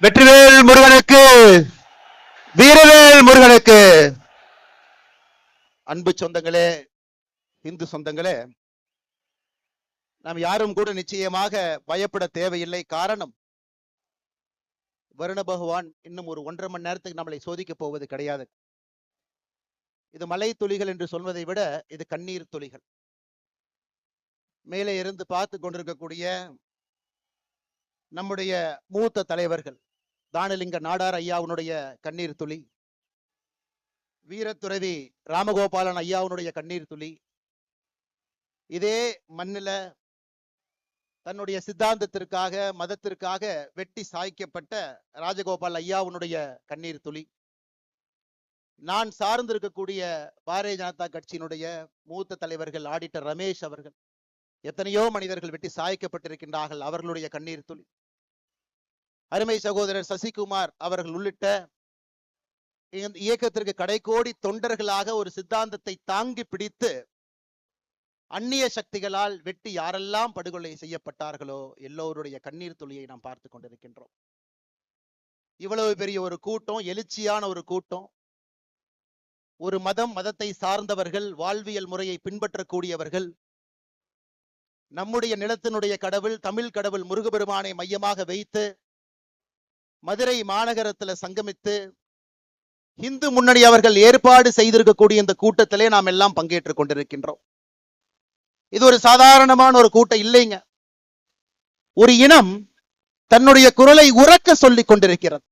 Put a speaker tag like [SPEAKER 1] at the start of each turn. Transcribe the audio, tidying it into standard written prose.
[SPEAKER 1] வெற்றிவேல் முருகனுக்கு, வீரவேல் முருகனுக்கு. அன்பு சொந்தங்களே, இந்து சொந்தங்களே, நாம் யாரும் கூட நிச்சயமாக பயப்பட தேவையில்லை. காரணம், வருண பகவான் இன்னும் ஒரு 1.5 மணி நேரத்துக்கு நம்மளை சோதிக்க போவது கிடையாது. இது மலை துளிகள் என்று சொல்வதை விட இது கண்ணீர் துளிகள். மேலே இருந்து பார்த்து கொண்டிருக்கக்கூடிய நம்முடைய மூத்த தலைவர்கள் தானலிங்க நாடார் ஐயாவுடைய கண்ணீர் துளி, வீரத்துறவி ராமகோபாலன் ஐயாவுடைய கண்ணீர் துளி, இதே மண்ணில தன்னுடைய சித்தாந்தத்திற்காக மதத்திற்காக வெட்டி சாய்க்கப்பட்ட ராஜகோபால் ஐயாவுடைய கண்ணீர் துளி, நான் சார்ந்திருக்கக்கூடிய பாரதிய ஜனதா கட்சியினுடைய மூத்த தலைவர்கள் ஆடிட்டர் ரமேஷ் அவர்கள், எத்தனையோ மனிதர்கள் வெட்டி சாய்க்கப்பட்டிருக்கின்றார்கள், அவர்களுடைய கண்ணீர் துளி, அருமை சகோதரர் சசிகுமார் அவர்கள் உள்ளிட்ட இயக்கத்திற்கு கடைக்கோடி தொண்டர்களாக ஒரு சித்தாந்தத்தை தாங்கி பிடித்து அந்நிய சக்திகளால் வெட்டி யாரெல்லாம் படுகொலை செய்யப்பட்டார்களோ எல்லோருடைய கண்ணீர் துளியை நாம் பார்த்து கொண்டிருக்கின்றோம். இவ்வளவு பெரிய ஒரு கூட்டம், எழுச்சியான ஒரு கூட்டம், ஒரு மதத்தை சார்ந்தவர்கள், வாழ்வியல் முறையை பின்பற்றக்கூடியவர்கள், நம்முடைய நிலத்தினுடைய கடவுள் தமிழ் கடவுள் முருகபெருமானை மையமாக வைத்து மதுரை மாநகரத்தில் சங்கமித்து இந்து முன்னணி அவர்கள் ஏற்பாடு செய்திருக்கக்கூடிய இந்த கூட்டத்திலே நாம் எல்லாம் பங்கேற்றுக் கொண்டிருக்கின்றோம். இது ஒரு சாதாரணமான ஒரு கூட்டம் இல்லைங்க. ஒரு இனம் தன்னுடைய குரலை உரக்க சொல்லிக் கொண்டிருக்கிறது.